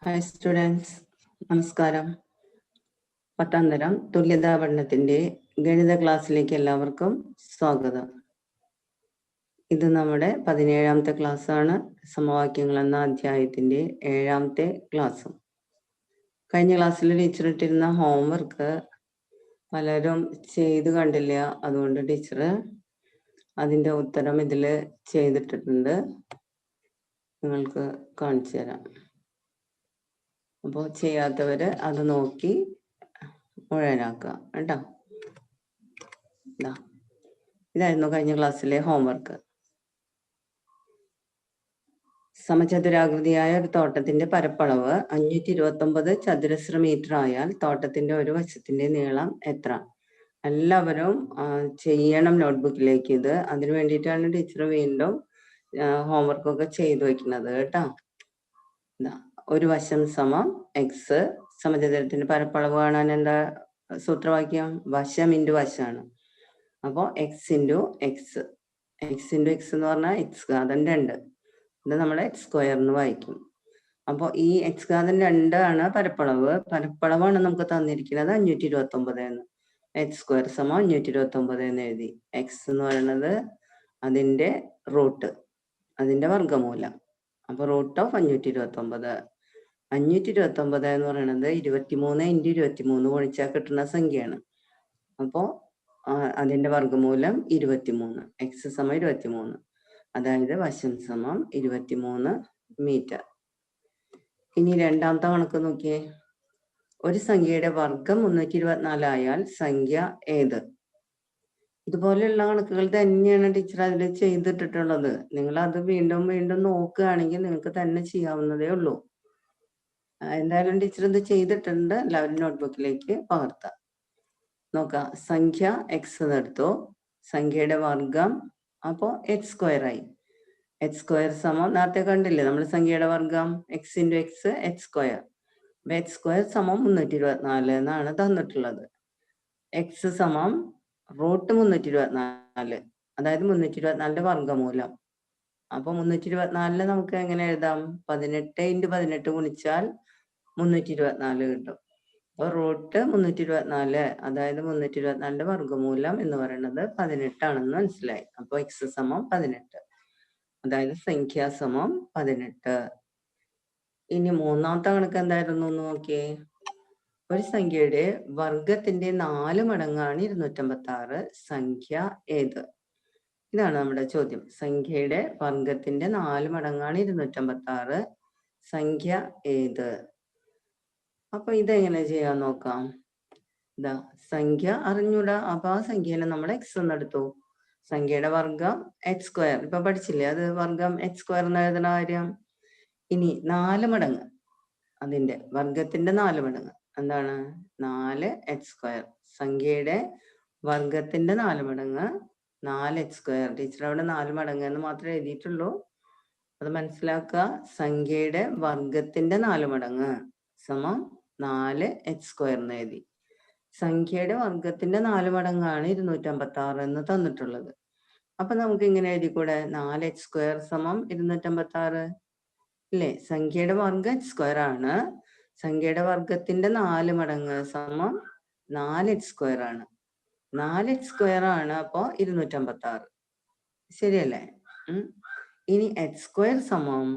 Hi students, നമസ്കാരം. 10ാം തരം തുല്യതാ പഠനത്തിന്റെ ഗണിത ക്ലാസ്സിലേക്ക് എല്ലാവർക്കും സ്വാഗതം. ഇത് നമ്മുടെ 17ാമത്തെ ക്ലാസ്സാണ്. സമവാക്യങ്ങൾ എന്ന അധ്യായത്തിന്റെ 7ാമത്തെ ക്ലാസ്സും. കഴിഞ്ഞ ക്ലാസ്സിൽ ടീച്ചർ ഇട്ടിരുന്ന ഹോംവർക്ക് പലരും ചെയ്ത് കണ്ടില്ല. അതുകൊണ്ട് ടീച്ചർ അതിന്റെ ഉത്തരം ഇതിൽ ചെയ്തിട്ടിട്ടുണ്ട്. നിങ്ങൾക്ക് കാണിച്ചു തരാം. അപ്പോൾ ചെയ്യാത്തവര് അത് നോക്കി മുഴുവനാക്കുക കേട്ടോ. ഇതായിരുന്നു കഴിഞ്ഞ ക്ലാസ്സിലെ ഹോംവർക്ക്. സമചതുരാകൃതിയായ ഒരു തോട്ടത്തിന്റെ പരപ്പളവ് 529 ചതുരശ്ര മീറ്റർ ആയാൽ തോട്ടത്തിന്റെ ഒരു വശത്തിന്റെ നീളം എത്ര? എല്ലാവരും ചെയ്യണം നോട്ട്ബുക്കിലേക്ക് ഇത്. അതിനു വേണ്ടിയിട്ടാണ് ടീച്ചർ വീണ്ടും ഹോംവർക്കൊക്കെ ചെയ്തു വെക്കുന്നത് കേട്ടോ. ഒരു വശം സമം എക്സ്. സമചതുരത്തിന്റെ പരപ്പളവ് കാണാൻ എന്താ സൂത്രവാക്യം? വശം ഇൻറ്റു വശമാണ്. അപ്പോൾ X into X. X into X എന്ന് പറഞ്ഞാൽ എക്സ് ഘാതം 2. ഇത് നമ്മൾ എക്സ് സ്ക്വയർ എന്ന് വായിക്കും. അപ്പോൾ ഈ എക്സ് ഘാതം 2 ആണ് പരപ്പളവ്. പരപ്പളവാണ് നമുക്ക് തന്നിരിക്കുന്നത് 529 എന്ന്. എക്സ് സ്ക്വയർ സമം 529 എന്ന് എഴുതി. എക്സ് എന്ന് പറയുന്നത് അതിന്റെ റൂട്ട്, അതിന്റെ വർഗമൂലം. അപ്പൊ റൂട്ട് ഓഫ് 529. 529 എന്ന് പറയുന്നത് 23 × 23 ഗുണിച്ചാൽ കിട്ടുന്ന സംഖ്യയാണ്. അപ്പോ അതിന്റെ വർഗമൂലം 23. എക്സ് സമം 23. അതായത് വശം സമം 23 മീറ്റർ. ഇനി രണ്ടാമത്തെ കണക്ക് നോക്കിയേ. ഒരു സംഖ്യയുടെ വർഗം 324 ആയാൽ സംഖ്യ ഏത്? ഇതുപോലെയുള്ള കണക്കുകൾ തന്നെയാണ് ടീച്ചർ അതിൽ ചെയ്തിട്ടിട്ടുള്ളത്. നിങ്ങൾ അത് വീണ്ടും വീണ്ടും നോക്കുകയാണെങ്കിൽ നിങ്ങൾക്ക് തന്നെ ചെയ്യാവുന്നതേ ഉള്ളൂ. എന്തായാലും ടീച്ചർ ഇത് ചെയ്തിട്ടുണ്ട്. എല്ലാവരും നോട്ട്ബുക്കിലേക്ക് പകർത്താം. നോക്കാം. സംഖ്യ എക്സ് എന്നെടുത്തു. സംഖ്യയുടെ വർഗം അപ്പോൾ എക്സ് സ്ക്വയർ ആയി. എക്സ് സ്ക്വയർ സമം നേരത്തെ കണ്ടില്ലേ നമ്മൾ സംഖ്യയുടെ വർഗം X into X, X square. അപ്പൊ എക്സ് സ്ക്വയർ സമം 324 എന്നാണ് തന്നിട്ടുള്ളത്. എക്സ് സമം റൂട്ട് 324, അതായത് 324ന്റെ വർഗമൂലം. അപ്പൊ 324 നമുക്ക് എങ്ങനെ എഴുതാം? 18 × 18 ഗുണിച്ചാൽ 324 കിട്ടും. അപ്പൊ റൂട്ട് 324, അതായത് 324ന്റെ വർഗമൂലം എന്ന് പറയുന്നത് 18 ആണെന്ന് മനസ്സിലായി. അപ്പൊ എക്സ് സമം 18, അതായത് സംഖ്യ സമം 18. ഇനി മൂന്നാമത്തെ കണക്ക് എന്തായിരുന്നു എന്ന് നോക്കിയേ. ഒരു സംഖ്യയുടെ വർഗത്തിന്റെ 4 മടങ്ങാണ് 256. സംഖ്യ ഏത്? ഇതാണ് നമ്മുടെ ചോദ്യം. സംഖ്യയുടെ വർഗത്തിന്റെ 4 മടങ്ങാണ് 256. സംഖ്യ ഏത്? അപ്പൊ ഇതെങ്ങനെ ചെയ്യാൻ നോക്കാം. ഇതാ സംഖ്യ അറിഞ്ഞൂടാ. അപ്പൊ ആ സംഖ്യനെ നമ്മൾ എക്സ് എന്നെടുത്തു. സംഖ്യയുടെ വർഗം എക്സ് സ്ക്വയർ ഇപ്പൊ പഠിച്ചില്ലേ, അത് വർഗം എക്സ് സ്ക്വയർ എന്ന് എഴുതുന്ന കാര്യം. ഇനി 4 മടങ്ങ്, അതിന്റെ വർഗത്തിന്റെ 4 മടങ്ങ് എന്താണ്? 4 എക്സ് സ്ക്വയർ. സംഖ്യയുടെ വർഗത്തിന്റെ 4 മടങ്ങ് 4 എക്സ് സ്ക്വയർ. ടീച്ചർ അവിടെ 4 മടങ്ങ് എന്ന് മാത്രമേ എഴുതിയിട്ടുള്ളൂ, അത് മനസ്സിലാക്കുക. സംഖ്യയുടെ വർഗത്തിന്റെ 4 മടങ്ങ് സമം 4 എക്സ് സ്ക്വയർ എന്ന് എഴുതി. സംഖ്യയുടെ വർഗത്തിന്റെ 4 മടങ്ങാണ് 256 എന്ന് തന്നിട്ടുള്ളത്. അപ്പൊ നമുക്ക് ഇങ്ങനെ എഴുതിക്കൂടെ? 4 എക്സ് സ്ക്വയർ സമം 256 ഇല്ലേ? സംഖ്യയുടെ വർഗം എക്സ് സ്ക്വയർ ആണ്. സംഖ്യയുടെ വർഗത്തിന്റെ 4 മടങ്ങ് സമം 4 എക്സ് സ്ക്വയർ ആണ്. 4 എക്സ് സ്ക്വയർ ആണ്. അപ്പോ 256 ശരിയല്ലേ? ഇനി എക്സ് സ്ക്വയർ സമം,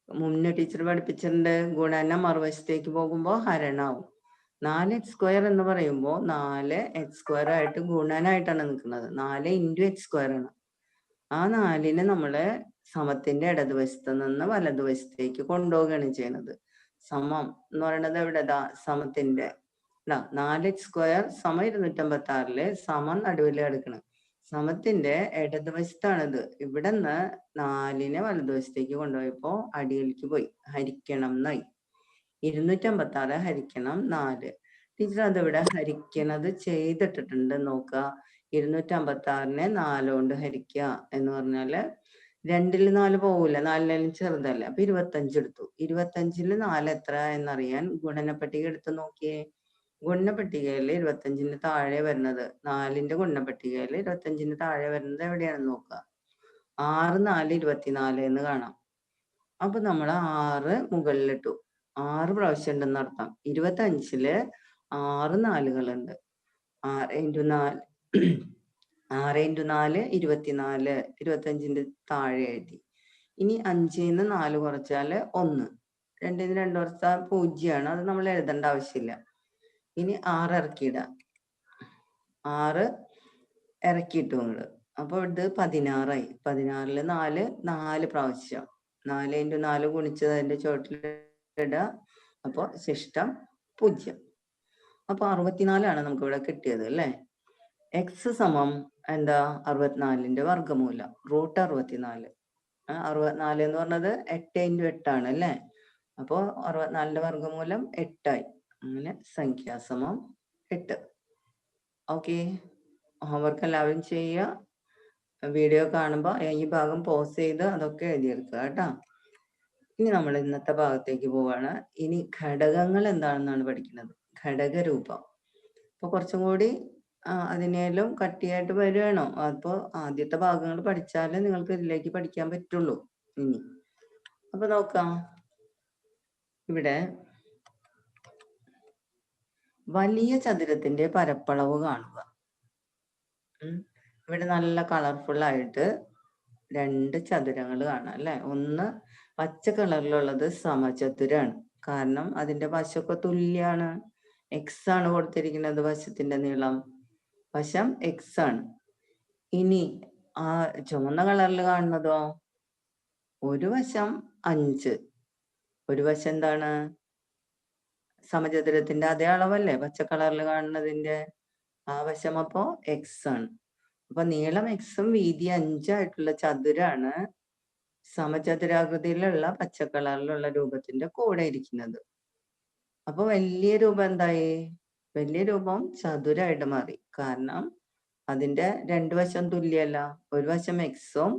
മുന്നേ ടീച്ചർ പഠിപ്പിച്ചിട്ടുണ്ട്, ഗുണനം മറുവശത്തേക്ക് പോകുമ്പോൾ ഹരണാവും. 4 എക്സ് സ്ക്വയർ എന്ന് പറയുമ്പോൾ 4 എക്സ് സ്ക്വയർ ആയിട്ട് ഗുണനായിട്ടാണ് നിൽക്കുന്നത്. 4 × എക്സ് സ്ക്വയർ ആണ്. ആ 4നെ നമ്മള് സമത്തിന്റെ ഇടതുവശത്ത് നിന്ന് വലതുവശത്തേക്ക് കൊണ്ടുപോവുകയാണ് ചെയ്യുന്നത്. സമം എന്ന് പറയുന്നത് എവിടെതാ? സമത്തിന്റെ 4 എക്സ് സ്ക്വയർ സമം 256 സമം നടുവിൽ കിടക്കണം. സമത്തിന്റെ ഇടതുവശത്താണിത്. ഇവിടെ നിന്ന് 4നെ വലതുവശത്തേക്ക് കൊണ്ടുപോയപ്പോ അടിയിലേക്ക് പോയി, ഹരിക്കണം എന്നായി. 256 ഹരിക്കണം 4. ടീച്ചർ അതിവിടെ ഹരിക്കണത് ചെയ്തിട്ടിട്ടുണ്ട്. നോക്കുക. 256നെ 4 കൊണ്ട് ഹരിക്കുക എന്ന് പറഞ്ഞാല് 2ൽ 4 പോകൂല, 4ലും ചെറുതല്ലേ. അപ്പൊ 25 എടുത്തു. 25ൽ 4 എത്ര എന്നറിയാൻ ഗുണനപ്പട്ടിക എടുത്ത് നോക്കിയേ. ഗുണനപ്പട്ടികയിൽ 25ന് താഴെ വരുന്നത്, 4ന്റെ ഗുണനപ്പട്ടികയിൽ 25ന് താഴെ വരുന്നത് എവിടെയാണെന്ന് നോക്കുക. 6 4 24 എന്ന് കാണാം. അപ്പൊ നമ്മൾ 6 മുകളിലിട്ടു. 6 പ്രാവശ്യം ഉണ്ടെന്ന് അർത്ഥം. 25-ല് 6 നാലുകളുണ്ട്. 6 ഇൻറ്റു 4 6 ഇൻറ്റു 4 24. 25-ന്റെ താഴെ എഴുതി. ഇനി 5-ന്ന് 4 കുറച്ചാൽ 1. 2-ന്ന് 2 കുറച്ചാൽ 0 ആണ്. അത് നമ്മൾ എഴുതേണ്ട ആവശ്യമില്ല. ഇനി 6 ഇറക്കിയിടാം. 6 ഇറക്കിയിട്ടു നിങ്ങള്. അപ്പൊ ഇത് 16ആയി. 16-ല് 4 പ്രാവശ്യം. 4 ഇൻറ്റു 4 ഗുണിച്ചത് അതിന്റെ ചുവട്ടിലിടുക. അപ്പൊ ശിഷ്ടം 0. അപ്പൊ 64ആണ് നമുക്ക് ഇവിടെ കിട്ടിയത് അല്ലേ. എക്സ് സമം എന്താ 64-ന്റെ വർഗ്ഗമൂലം √64. 64 എന്ന് പറഞ്ഞത് 8 ഇൻറ്റു 8 ആണ് അല്ലേ. അപ്പോ 64-ന്റെ വർഗ്ഗമൂലം 8ആയി. അങ്ങനെ സംഖ്യാസമം 8. ഓക്കെ, ഹോംവർക്ക് എല്ലാവരും ചെയ്യുക. വീഡിയോ കാണുമ്പോൾ ഈ ഭാഗം പോസ് ചെയ്ത് അതൊക്കെ എഴുതിയെടുക്കുക കേട്ടോ. ഇനി നമ്മൾ ഇന്നത്തെ ഭാഗത്തേക്ക് പോവാണ്. ഇനി ഘടകങ്ങൾ എന്താണെന്നാണ് പഠിക്കുന്നത്. ഘടകരൂപം. അപ്പൊ കുറച്ചും കൂടി അതിനേലും കട്ടിയായിട്ട് വരികയാണോ. അപ്പോൾ ആദ്യത്തെ ഭാഗങ്ങൾ പഠിച്ചാലേ നിങ്ങൾക്ക് ഇതിലേക്ക് പഠിക്കാൻ പറ്റുള്ളൂ. ഇനി അപ്പൊ നോക്കാം. ഇവിടെ വലിയ ചതുരത്തിന്റെ പരപ്പളവ് കാണുക. ഇവിടെ നല്ല കളർഫുൾ ആയിട്ട് 2 ചതുരങ്ങൾ കാണാം അല്ലെ. ഒന്ന് പച്ച കളറിലുള്ളത് സമചതുരാണ്. കാരണം അതിന്റെ വശമൊക്കെ തുല്യാണ്. എക്സ് ആണ് കൊടുത്തിരിക്കുന്നത് വശത്തിന്റെ നീളം. വശം എക്സ് ആണ്. ഇനി ആ ചുവന്ന കളറിൽ കാണുന്നതോ ഒരു വശം 5. ഒരു വശം എന്താണ് സമചതുരത്തിന്റെ അതേ അളവല്ലേ പച്ച കളറിൽ കാണുന്നതിന്റെ. ആ വശം അപ്പോ എക്സ് ആണ്. അപ്പൊ നീളം എക്സും വീതി 5 ആയിട്ടുള്ള ചതുരാണ് സമചതുരാകൃതിയിലുള്ള പച്ച കളറിലുള്ള രൂപത്തിന്റെ കൂടെ ഇരിക്കുന്നത്. അപ്പൊ വലിയ രൂപം എന്തായി. വലിയ രൂപം ചതുരായിട്ട് മാറി. കാരണം അതിന്റെ 2 വശം തുല്യല്ല. ഒരു വശം എക്സും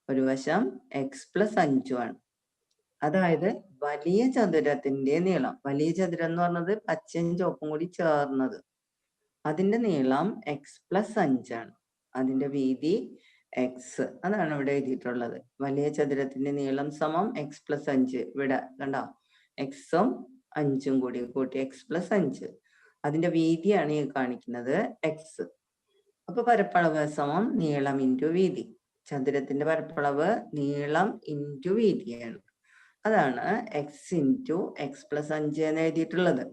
ഒരു വശം എക്സ് പ്ലസ് 5 ആണ്. അതായത് വലിയ ചതുരത്തിന്റെ നീളം. വലിയ ചതുരം എന്ന് പറഞ്ഞത് പച്ചയും ചുവപ്പും കൂടി ചേർന്നത്. അതിന്റെ നീളം എക്സ് പ്ലസ് 5 ആണ്. അതിന്റെ വീതി എക്സ്. അതാണ് ഇവിടെ എഴുതിയിട്ടുള്ളത്. വലിയ ചതുരത്തിന്റെ നീളം സമം എക്സ് പ്ലസ് 5. ഇവിടെ കണ്ടോ, എക്സും 5ഉം കൂടി കൂട്ടി എക്സ് പ്ലസ് 5. അതിന്റെ വീതിയാണ് ഈ കാണിക്കുന്നത് എക്സ്. അപ്പൊ പരപ്പളവ് സമം നീളം ഇൻറ്റു വീതി. ചതുരത്തിന്റെ പരപ്പളവ് നീളം ഇൻറ്റു വീതിയാണ്. അതാണ് എക്സ് ഇൻറ്റു എക്സ് പ്ലസ് 5 എന്ന് എഴുതിയിട്ടുള്ളത്.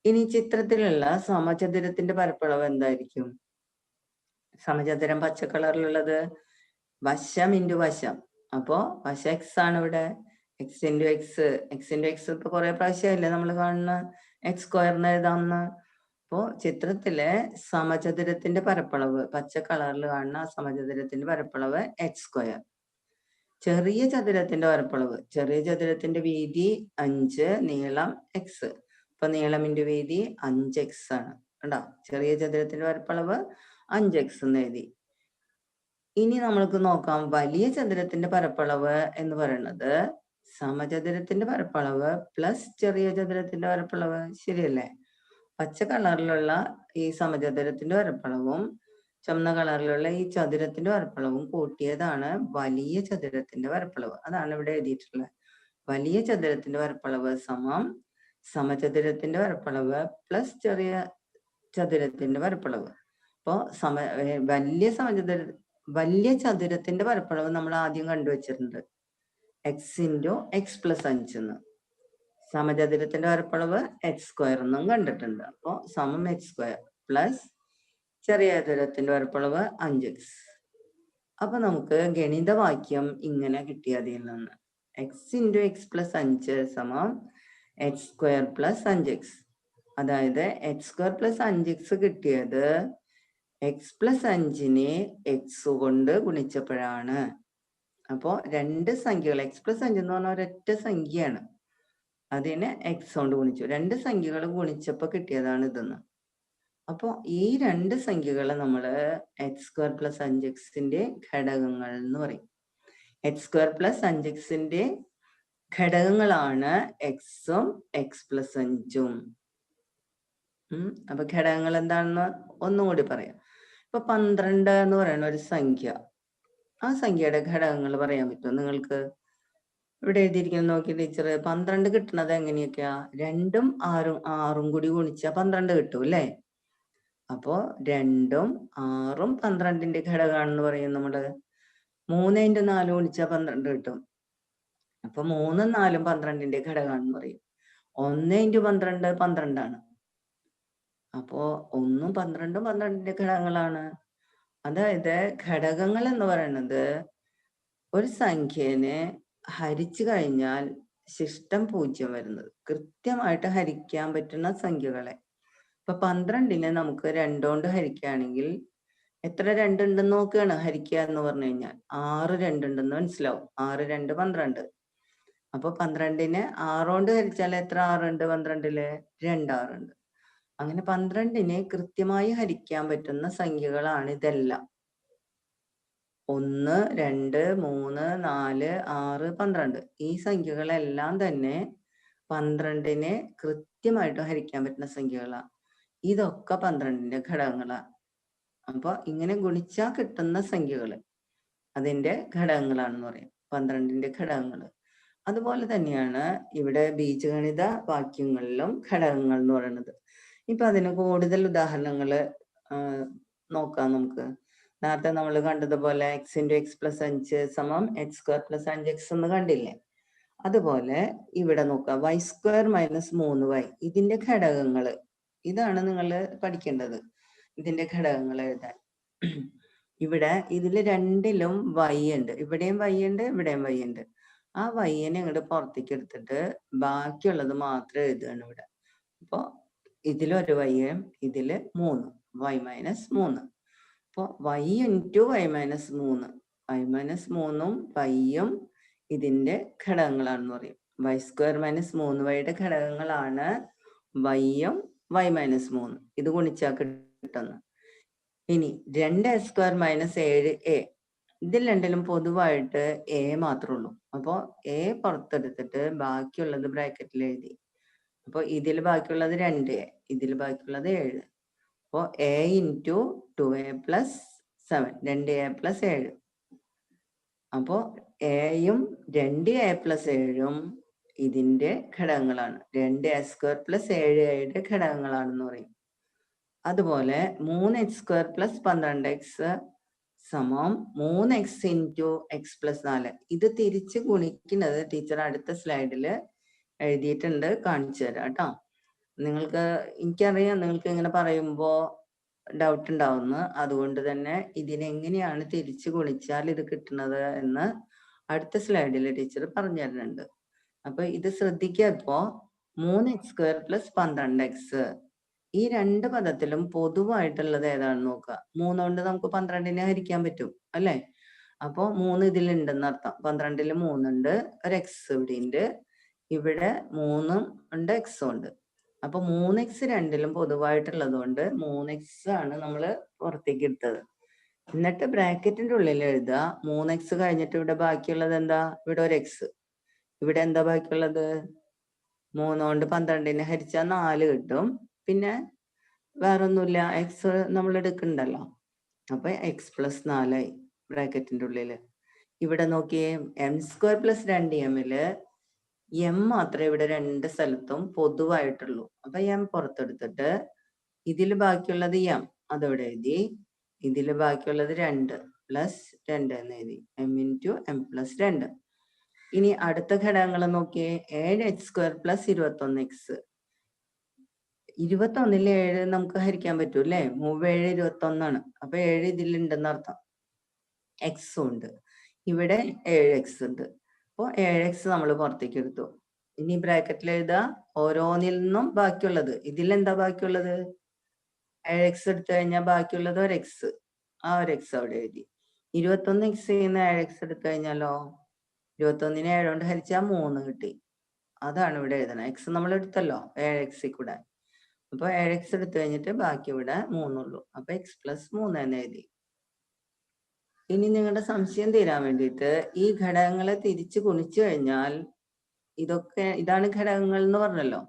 ഇനി ചിത്രത്തിലുള്ള സമചതുരത്തിന്റെ പരപ്പളവ് എന്തായിരിക്കും. സമചതുരം പച്ച കളറിലുള്ളത് വശം ഇൻറ്റു വശം. അപ്പോ വശം എക്സ് ആണ് ഇവിടെ. X into X. X into X ഇപ്പൊ കുറെ പ്രാവശ്യമല്ലേ നമ്മൾ കാണുന്ന എക്സ് സ്ക്വയറിന് എഴുതാമെന്ന്. അപ്പോ ചിത്രത്തിലെ സമചതുരത്തിന്റെ പരപ്പളവ് പച്ച കളറിൽ കാണുന്ന സമചതുരത്തിന്റെ പരപ്പളവ് എക്സ് സ്ക്വയർ. ചെറിയ ചതുരത്തിന്റെ പരപ്പളവ്. ചെറിയ ചതുരത്തിന്റെ വീതി 5, നീളം എക്സ്. അപ്പൊ നീളം ഇൻറ്റു വീതി 5x ആണ്. കണ്ടോ, ചെറിയ ചതുരത്തിന്റെ പരപ്പളവ് 5x എന്ന് എഴുതി. ഇനി നമ്മൾക്ക് നോക്കാം വലിയ ചതുരത്തിന്റെ പരപ്പളവ് എന്ന് പറയുന്നത് സമചതുരത്തിന്റെ പരപ്പളവ് പ്ലസ് ചെറിയ ചതുരത്തിന്റെ പരപ്പളവ്. ശരിയല്ലേ. പച്ച കളറിലുള്ള ഈ സമചതുരത്തിന്റെ പരപ്പളവും ചുവന്ന കളറിലുള്ള ഈ ചതുരത്തിന്റെ പരപ്പളവും കൂട്ടിയതാണ് വലിയ ചതുരത്തിന്റെ പരപ്പളവ്. അതാണ് ഇവിടെ എഴുതിയിട്ടുള്ളത്. വലിയ ചതുരത്തിന്റെ പരപ്പളവ് സമം സമചതുരത്തിന്റെ പരപ്പളവ് പ്ലസ് ചെറിയ ചതുരത്തിന്റെ പരപ്പളവ്. അപ്പോ വലിയ ചതുരത്തിന്റെ പരപ്പളവ് നമ്മൾ ആദ്യം കണ്ടുവച്ചിട്ടുണ്ട് എക്സ് ഇൻറ്റു എക്സ് പ്ലസ് 5 എന്ന്. സമചതുരത്തിന്റെ പരപ്പളവ് എക്സ് സ്ക്വയർ എന്നും കണ്ടിട്ടുണ്ട്. അപ്പോ സമം എക്സ് സ്ക്വയർ പ്ലസ് ചെറിയ ചതുരത്തിന്റെ പരപ്പളവ് 5x. അപ്പൊ നമുക്ക് ഗണിതവാക്യം ഇങ്ങനെ കിട്ടിയത് ഇതിൽ നിന്ന് എക്സ് ഇൻറ്റു എക്സ് പ്ലസ് 5 സമം എക്സ് സ്ക്വയർ പ്ലസ് 5x. അതായത് എക്സ് സ്ക്വയർ പ്ലസ് 5x കിട്ടിയത് എക്സ് പ്ലസ് 5-നെ എക്സ് കൊണ്ട് ഗുണിച്ചപ്പോഴാണ്. അപ്പോ 2 സംഖ്യകൾ എക്സ് പ്ലസ് 5 എന്ന് പറഞ്ഞ ഒരൊറ്റ സംഖ്യയാണ്. അതിനെ എക്സ് കൊണ്ട് ഗുണിച്ചു. 2 സംഖ്യകൾ ഗുണിച്ചപ്പോ കിട്ടിയതാണ് ഇതെന്ന്. അപ്പോ ഈ 2 സംഖ്യകളെ നമ്മള് എക്സ് സ്ക്വയർ പ്ലസ് 5x-ന്റെ ഘടകങ്ങൾ എന്ന് പറയും. എക്സ് സ്ക്വയർ പ്ലസ് 5x-ന്റെ ഘടകങ്ങളാണ് എക്സും എക്സ് പ്ലസ് 5ഉം. അപ്പൊ ഘടകങ്ങൾ എന്താണെന്ന് ഒന്നും കൂടി പറയാം. ഇപ്പൊ 12 എന്ന് പറയുന്ന ഒരു സംഖ്യ. ആ സംഖ്യയുടെ ഘടകങ്ങൾ പറയാൻ പറ്റുമോ നിങ്ങൾക്ക്? ഇവിടെ എഴുതിയിരിക്കുന്നത് നോക്കി ടീച്ചർ. 12 കിട്ടുന്നത് എങ്ങനെയൊക്കെയാ? 2ഉം 6ഉം കൂടി ഗുണിച്ചാ 12 കിട്ടും അല്ലേ? അപ്പോ 2ഉം 6ഉം 12ന്റെ ഘടകമാണെന്ന് പറയും നമ്മള്. 3 × 4 ഗുണിച്ചാ 12 കിട്ടും. അപ്പൊ 3ഉം 4ഉം 12ന്റെ ഘടകമാണെന്ന് പറയും. 1 × 12 12ആണ്. അപ്പോ 1ഉം 12ഉം 12ന്റെ ഘടകങ്ങളാണ്. അതായത് ഘടകങ്ങൾ എന്ന് പറയുന്നത് ഒരു സംഖ്യേനെ ഹരിച്ചു കഴിഞ്ഞാൽ ശിഷ്ടം 0 വരുന്നത്. കൃത്യമായിട്ട് ഹരിക്കാൻ പറ്റുന്ന സംഖ്യകളെ. ഇപ്പൊ 12നെ നമുക്ക് 2 കൊണ്ട് ഹരിക്കുകയാണെങ്കിൽ എത്ര 2 ഉണ്ടെന്ന് നോക്കുകയാണ് ഹരിക്കുക എന്ന് പറഞ്ഞു കഴിഞ്ഞാൽ 6 2 ഉണ്ടെന്ന് മനസ്സിലാവും. 6 2 12. അപ്പൊ 12നെ 6 കൊണ്ട് ഹരിച്ചാൽ എത്ര 6 ഉണ്ട് 12ല്? 2 6 ഉണ്ട്. അങ്ങനെ 12നെ കൃത്യമായി ഹരിക്കാൻ പറ്റുന്ന സംഖ്യകളാണ് ഇതെല്ലാം. 1 2 3 4 6 12. ഈ സംഖ്യകളെല്ലാം തന്നെ 12നെ കൃത്യമായിട്ട് ഹരിക്കാൻ പറ്റുന്ന സംഖ്യകളാണ്. ഇതൊക്കെ 12ന്റെ ഘടകങ്ങളാണ്. അപ്പൊ ഇങ്ങനെ ഗുണിച്ചാ കിട്ടുന്ന സംഖ്യകള് അതിന്റെ ഘടകങ്ങളാണെന്ന് പറയും. 12ന്റെ ഘടകങ്ങൾ. അതുപോലെ തന്നെയാണ് ഇവിടെ ബീജഗണിത വാക്യങ്ങളിലും ഘടകങ്ങൾ എന്ന് പറയുന്നത്. ഇപ്പൊ അതിന് കൂടുതൽ ഉദാഹരണങ്ങൾ നോക്കാം നമുക്ക്. നേരത്തെ നമ്മൾ കണ്ടതുപോലെ x × x + 5 = x² + 5x എന്ന് കണ്ടില്ലേ? അതുപോലെ ഇവിടെ നോക്കാം y² - 3y. ഇതിന്റെ ഘടകങ്ങൾ ഇതാണ് നിങ്ങൾ പഠിക്കേണ്ടത്. ഇതിന്റെ ഘടകങ്ങൾ എഴുതാൻ. ഇവിടെ ഇതില് രണ്ടിലും y ഉണ്ട്. ഇവിടെയും y ഉണ്ട്, ഇവിടെയും y ഉണ്ട്. ആ y-നെ ഇങ്ങോട്ട് പുറത്തേക്ക് എടുത്തിട്ട് ബാക്കിയുള്ളത് മാത്രം എഴുതുകയാണ് ഇവിടെ. അപ്പൊ ഇതിലൊരു y, ഇതില് 3 y - 3. അപ്പൊ y × y - 3. y - 3ഉം y-യും ഇതിന്റെ ഘടകങ്ങളാണെന്ന് പറയും. y² - 3y ഘടകങ്ങളാണ് y-യും y - 3. ഇത് ഗുണിച്ചാൽ കിട്ടുന്നു. ഇനി 2a² - 7a. ഇതിൽ രണ്ടിലും പൊതുവായിട്ട് a മാത്രമേ ഉള്ളൂ. അപ്പോ a പുറത്തെടുത്തിട്ട് ബാക്കിയുള്ളത് ബ്രാക്കറ്റിൽ എഴുതി. അപ്പൊ ഇതിൽ ബാക്കിയുള്ളത് 2a, ഇതിൽ ബാക്കിയുള്ളത് 7. അപ്പോ a × 2a + 7, 2a + 7. അപ്പോ aയും 2a + 7ഉം ഇതിന്റെ ഘടകങ്ങളാണ്. 2a² + 7a ഘടകങ്ങളാണെന്ന് പറയും. അതുപോലെ 3x² + 12x = 3x × x + 4. ഇത് തിരിച്ച് ഗുണിക്കുന്നത് ടീച്ചർ അടുത്ത സ്ലൈഡിൽ എഴുതിയിട്ടുണ്ട്, കാണിച്ചു തരാം കേട്ടോ. നിങ്ങൾക്ക് എനിക്കറിയാം നിങ്ങൾക്ക് ഇങ്ങനെ പറയുമ്പോൾ ഡൗട്ട് ഉണ്ടാവുന്നു. അതുകൊണ്ട് തന്നെ ഇതിനെങ്ങനെയാണ് തിരിച്ചു ഗുണിച്ചാൽ ഇത് കിട്ടുന്നത് എന്ന് അടുത്ത സ്ലൈഡിൽ ടീച്ചർ പറഞ്ഞു തരുന്നുണ്ട്. അപ്പൊ ഇത് ശ്രദ്ധിക്കുക. ഇപ്പോ 3x² + 12x. ഈ രണ്ട് പദത്തിലും പൊതുവായിട്ടുള്ളത് ഏതാണെന്ന് നോക്കുക. 3 കൊണ്ട് നമുക്ക് 12നെ ഹരിക്കാൻ പറ്റും അല്ലെ? അപ്പൊ 3 ഇതിലുണ്ടെന്ന് അർത്ഥം. 12ൽ 3 ഉണ്ട്, ഒരു x ഇവിടെ ഉണ്ട്, ഇവിടെ 3 ഉണ്ട്, x ഉണ്ട്. അപ്പൊ 3x രണ്ടിലും പൊതുവായിട്ടുള്ളത് കൊണ്ട് 3x ആണ് നമ്മൾ പുറത്തേക്ക് എടുത്തത്. എന്നിട്ട് ബ്രാക്കറ്റിന്റെ ഉള്ളിൽ എഴുതുക 3x കഴിഞ്ഞിട്ട് ഇവിടെ ബാക്കിയുള്ളത് എന്താ? ഇവിടെ ഒരു x. ഇവിടെ എന്താ ബാക്കിയുള്ളത്? 3 കൊണ്ട് 12നെ ഹരിച്ചാൽ 4 കിട്ടും. പിന്നെ വേറൊന്നുമില്ല, x നമ്മൾ എടുക്കണ്ടല്ലോ. അപ്പൊ x + 4 ആയി ബ്രാക്കറ്റിന്റെ ഉള്ളില്. ഇവിടെ നോക്കിയേ m² + 2m-ല് m മാത്രമേ ഇവിടെ രണ്ട് സ്ഥലത്തും പൊതുവായിട്ടുള്ളൂ. അപ്പൊ m പുറത്തെടുത്തിട്ട് ഇതിൽ ബാക്കിയുള്ളത് m അതവിടെ എഴുതി. ഇതിൽ ബാക്കിയുള്ളത് 2 + 2 എന്ന് എഴുതി. m × m + 2. ഇനി അടുത്ത ഘടകങ്ങൾ നോക്കിയേ. 7x² + 21x. 21ൽ 7 നമുക്ക് ഹരിക്കാൻ പറ്റൂ അല്ലേ? 3 7 21ആണ്. അപ്പൊ 7 ഇതിലുണ്ടെന്ന് അർത്ഥം. x ഉണ്ട്, ഇവിടെ 7x ഉണ്ട്. അപ്പൊ 7x നമ്മൾ പുറത്തേക്ക് എടുത്തു. ഇനി ബ്രാക്കറ്റിൽ എഴുതുക ഓരോന്നിൽ നിന്നും ബാക്കിയുള്ളത്. ഇതിലെന്താ ബാക്കിയുള്ളത്? 7x എടുത്തു കഴിഞ്ഞാൽ ബാക്കിയുള്ളത് ഒരു x. ആ ഒരു x അവിടെ എഴുതി. 21x നിന്ന് 7x എടുത്തു കഴിഞ്ഞാലോ 21നെ 7 കൊണ്ട് ഹരിച്ചാൽ 3 കിട്ടി. അതാണ് ഇവിടെ എഴുതണം. x നമ്മൾ എടുത്തല്ലോ 7x കൂടെ. അപ്പൊ 7x എടുത്തു കഴിഞ്ഞിട്ട് ബാക്കി ഇവിടെ 3 ഉള്ളൂ. അപ്പൊ x + 3 എന്ന് എഴുതി. ഇനി നിങ്ങളുടെ സംശയം തീരാൻ വേണ്ടിയിട്ട് ഈ ഘടകങ്ങളെ തിരിച്ച് ഗുണിച്ചു കഴിഞ്ഞാൽ ഇതാണ് ഘടകങ്ങൾ എന്ന് പറഞ്ഞല്ലോ.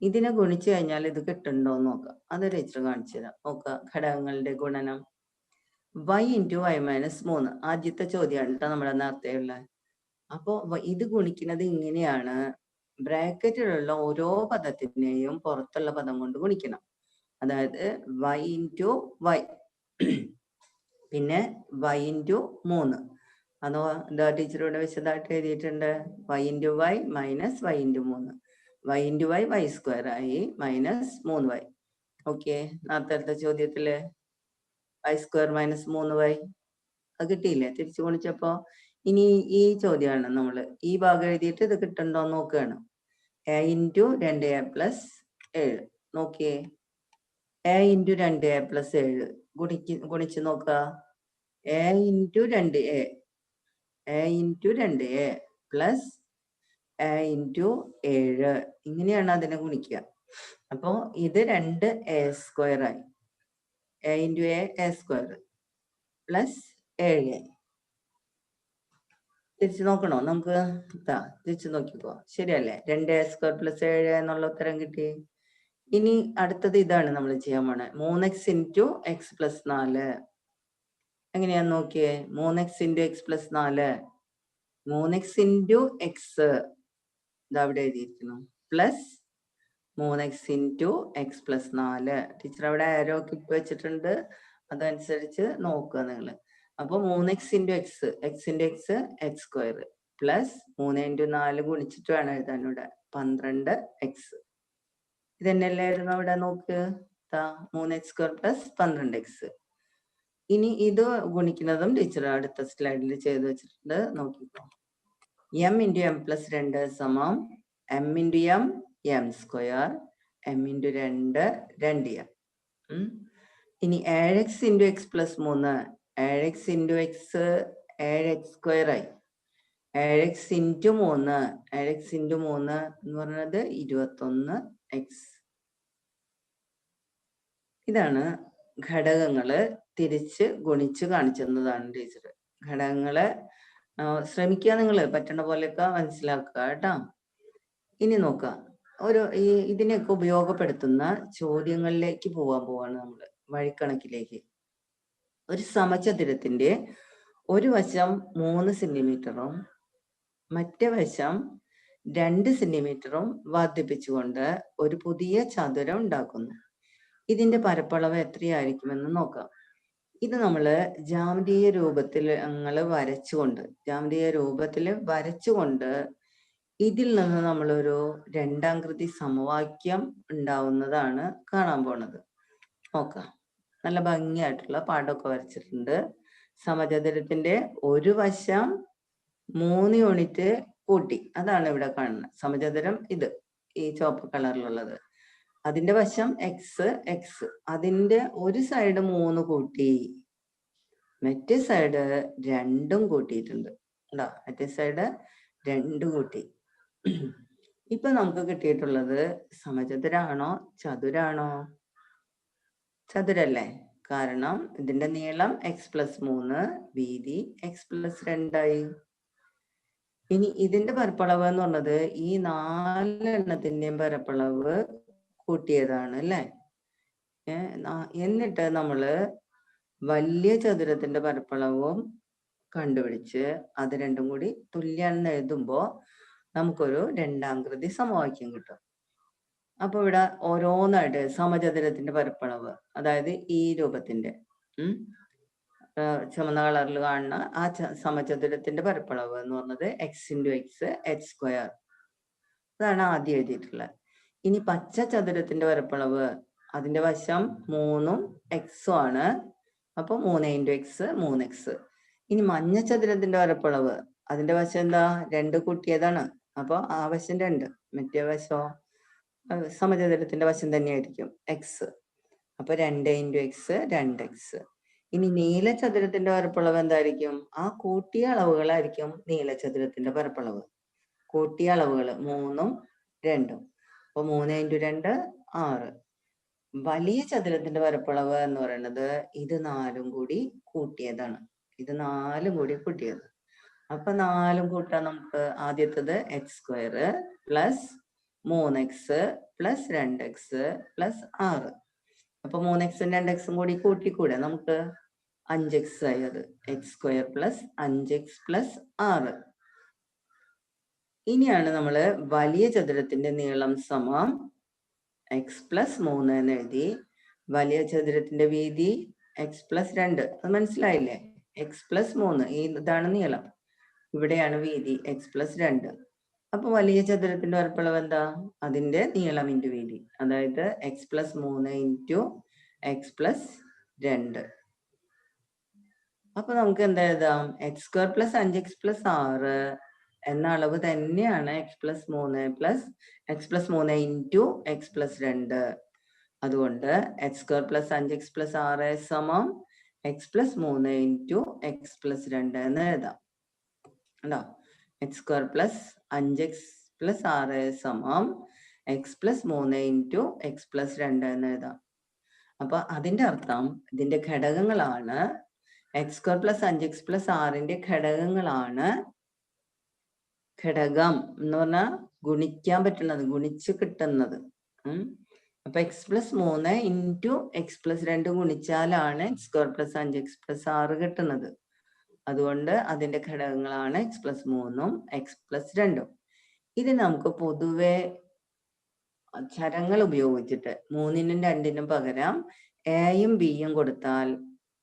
ഇതിനെ ഗുണിച്ചു കഴിഞ്ഞാൽ ഇത് കിട്ടുന്നുണ്ടോ എന്ന് നോക്കാം. അത് ടീച്ചർ കാണിച്ചു തരാം. നോക്കുക ഘടകങ്ങളുടെ ഗുണനം. y × y - 3. ആദ്യത്തെ ചോദ്യമാണ് കേട്ടോ നമ്മുടെ നേരത്തെയുള്ള. അപ്പോ ഇത് ഗുണിക്കുന്നത് ഇങ്ങനെയാണ്. ബ്രാക്കറ്റിലുള്ള ഓരോ പദത്തിനെയും പുറത്തുള്ള പദം കൊണ്ട് ഗുണിക്കണം. അതായത് y ഇൻറ്റു y, പിന്നെ y ഇൻറ്റു 3. അതോ എന്താ ടീച്ചർ ഇവിടെ വിശദമായിട്ട് എഴുതിയിട്ടുണ്ട്. y into y minus y into 3. y into y y square ആയി മൈനസ് 3y. ഓക്കെ, നേരത്തെ ചോദ്യത്തില് y സ്ക്വയർ മൈനസ് 3y അത് കിട്ടിയില്ലേ തിരിച്ചു ഗുണിച്ചപ്പോ. ഇനി ഈ ചോദ്യമാണ് നമ്മൾ ഈ ഭാഗം എഴുതിയിട്ട് ഇത് കിട്ടണ്ടോ നോക്കുകയാണ്. a into 2a plus 7. നോക്കിയേ, a ഇൻറ്റു 2a പ്ലസ് 7 ഗുണിച്ച് നോക്കുക. a into 2a, a into 2a plus a into 7, ഇങ്ങനെയാണ് അതിനെ ഗുണിക്കുക. അപ്പോ ഇത് 2a സ്ക്വയർ ആയി. a into a square plus 7a. തിരിച്ചു നോക്കണോ നമുക്ക്? തിരിച്ചു നോക്കിക്കോ, ശരിയല്ലേ? 2a സ്ക്വയർ പ്ലസ് 7 എന്നുള്ള ഉത്തരം കിട്ടി. ഇനി അടുത്തത് ഇതാണ് നമ്മൾ ചെയ്യാൻ പോണേ. 3x ഇൻറ്റു എക്സ് പ്ലസ് 4 എങ്ങനെയാന്ന് നോക്കിയേ. 3x into X plus 4, 3x into X ഇതവിടെ എഴുതിയിരിക്കുന്നു, plus 3x into X plus 4. Teacher അവിടെ ആരോ ഇട്ട് വെച്ചിട്ടുണ്ട്, അതനുസരിച്ച് നോക്കുക നിങ്ങൾ. അപ്പൊ 3x into X, X into X X square plus 3 into 4 ഗുണിച്ചിട്ട് വേണം എഴുതാൻ ഇവിടെ 12x. ഇതന്നെയല്ലായിരുന്നു അവിടെ നോക്ക്. 3x square plus 12x. ഇനി ഇത് ഗുണിക്കുന്നതും ടീച്ചർ അടുത്ത സ്ലൈഡിൽ ചെയ്ത് വെച്ചിട്ടുണ്ട്, നോക്കിക്കോ. m ഇൻറ്റു എം പ്ലസ് 2 സമം m into M M square, m into 2 2m. ഇനി 7x into X plus 3, 7x into X 7x square ആയി. 7x ഇൻറ്റു 3, 7x ഇൻറ്റു 3 എന്ന് പറയുന്നത് 21x. ഇതാണ് ഘടകങ്ങള് തിരിച്ച് ഗുണിച്ച് കാണിച്ചതാണ് ടീച്ചർ. ഘടകങ്ങള് ശ്രമിക്കുക നിങ്ങൾ, പറ്റണ പോലെയൊക്കെ മനസ്സിലാക്കുക കേട്ടോ. ഇനി നോക്കാം, ഇതിനെയൊക്കെ ഉപയോഗപ്പെടുത്തുന്ന ചോദ്യങ്ങളിലേക്ക് പോവാണ് നമ്മൾ, വഴിക്കണക്കിലേക്ക്. ഒരു സമചതുരത്തിന്റെ ഒരു വശം 3 സെന്റിമീറ്ററും മറ്റേ വശം 2 സെന്റിമീറ്ററും വർദ്ധിപ്പിച്ചുകൊണ്ട് ഒരു പുതിയ ചതുരം ഉണ്ടാക്കുന്നു. ഇതിന്റെ പരപ്പളവ് എത്രയായിരിക്കുമെന്ന് നോക്കാം. ഇത് നമ്മള് ജാമിതീയ രൂപത്തിൽ വരച്ചുകൊണ്ട് ഇതിൽ നിന്ന് നമ്മളൊരു രണ്ടാംകൃതി സമവാക്യം ഉണ്ടാവുന്നതാണ് കാണാൻ പോണത്. നോക്കാം, നല്ല ഭംഗിയായിട്ടുള്ള പാടമൊക്കെ വരച്ചിട്ടുണ്ട്. സമചതുരത്തിന്റെ ഒരു വശം 3 യൂണിറ്റ് കൂട്ടി, അതാണ് ഇവിടെ കാണുന്നത് സമചതുരം. ഇത് ഈ ചുവപ്പ് കളറിലുള്ളത്, അതിന്റെ വശം എക്സ്, അതിന്റെ ഒരു സൈഡ് 3 കൂട്ടി, മറ്റേ സൈഡ് 2 കൂട്ടിയിട്ടുണ്ട്. മറ്റേ സൈഡ് 2 കൂട്ടി. ഇപ്പൊ നമുക്ക് കിട്ടിയിട്ടുള്ളത് സമചതുരാണോ ചതുരാണോ? ചതുരല്ലേ, കാരണം ഇതിന്റെ നീളം എക്സ് പ്ലസ് 3, വീതി എക്സ് പ്ലസ് 2 ആയി. ഇനി ഇതിന്റെ പരപ്പളവ് എന്ന് പറഞ്ഞത് ഈ 4 എണ്ണത്തിന്റെയും പരപ്പളവ് കൂട്ടിയതാണ് അല്ലേ. എന്നിട്ട് നമ്മള് വലിയ ചതുരത്തിന്റെ പരപ്പളവും കണ്ടുപിടിച്ച് അത് രണ്ടും കൂടി തുല്യാണെന്ന് എഴുതുമ്പോ നമുക്കൊരു രണ്ടാംകൃതി സമവാക്യം കിട്ടും. അപ്പൊ ഇവിടെ ഓരോന്നായിട്ട് സമചതുരത്തിന്റെ പരപ്പളവ്, അതായത് ഈ രൂപത്തിന്റെ ചുമന്ന കളറിൽ കാണുന്ന ആ സമചതുരത്തിന്റെ പരപ്പളവ് എന്ന് പറഞ്ഞത് X into X X square, അതാണ് ആദ്യം എഴുതിയിട്ടുള്ളത്. ഇനി പച്ച ചതുരത്തിന്റെ പരപ്പളവ്, അതിന്റെ വശം 3ഉം എക്സും ആണ്, അപ്പൊ 3 ഇൻറ്റു എക്സ് 3x. ഇനി മഞ്ഞ ചതുരത്തിന്റെ പരപ്പളവ്, അതിന്റെ വശം എന്താ 2 കൂട്ടിയതാണ്, അപ്പൊ ആ വശം 2, മറ്റേ വശം സമചതുരത്തിന്റെ വശം തന്നെയായിരിക്കും എക്സ്, അപ്പൊ 2 ഇൻറ്റു എക്സ് 2x. ഇനി നീലചതുരത്തിന്റെ പരപ്പളവ് എന്തായിരിക്കും? ആ കൂട്ടിയ അളവുകളായിരിക്കും നീലചതുരത്തിന്റെ പരപ്പളവ്. കൂട്ടിയ അളവുകൾ 3ഉം 2ഉം, അപ്പൊ 3 ഇൻറ്റു 2 6. വലിയ ചതുരത്തിന്റെ പരപ്പളവ് എന്ന് പറയുന്നത് ഇത് 4ഉം കൂടി കൂട്ടിയതാണ്, ഇത് 4ഉം കൂടി കൂട്ടിയത്. അപ്പൊ 4ഉം കൂട്ടാൻ നമുക്ക് ആദ്യത്തത് x square plus 3x plus 2x plus 6. അപ്പൊ 3xും 2xും കൂടി കൂട്ടിക്കൂടെ നമുക്ക് 5x ആയി. അത് X square plus 5x plus 6. ഇനിയാണ് നമ്മൾ വലിയ ചതുരത്തിന്റെ നീളം സമം x+3 എന്ന് എഴുതി. വലിയ ചതുരത്തിന്റെ വീതി x+2. അത് മനസ്സിലായില്ലേ? x+3 ഇതാണ് നീളം, ഇവിടെയാണ് വീതി x+2. അപ്പൊ വലിയ ചതുരത്തിന്റെ പരപ്പളവ് എന്താ? അതിന്റെ നീളം ഇൻറ്റു വീതി, അതായത് x+3 ഇൻറ്റു x+2. അപ്പൊ നമുക്ക് എന്താ എഴുതാം? x² + 5x+6 എന്ന അളവ് തന്നെയാണ് x+3 ഇൻറ്റു x+2. അതുകൊണ്ട് x² + 5x+6 സമം x+3 ഇൻറ്റു x+2 എന്ന് എഴുതാം. ഉണ്ടോ? x² + 5x+6 സമം x+3 ഇൻറ്റു x+2 എന്ന് എഴുതാം. അപ്പൊ അതിന്റെ അർത്ഥം ഇതിന്റെ ഘടകങ്ങളാണ് x² + 5x+6ന്റെ ഘടകങ്ങളാണ്. ഘടകം എന്ന് പറഞ്ഞാൽ ഗുണിക്കാൻ പറ്റുന്നത്, ഗുണിച്ച് കിട്ടുന്നത്. അപ്പൊ x+3 into x+2 ഗുണിച്ചാലാണ് x² + 5x+6 കിട്ടുന്നത്. അതുകൊണ്ട് അതിന്റെ ഘടകങ്ങളാണ് x+3ഉം x+2ഉം. ഇത് നമുക്ക് പൊതുവെ ചരങ്ങൾ ഉപയോഗിച്ചിട്ട് 3നും 2നും പകരം എയും ബിയും കൊടുത്താൽ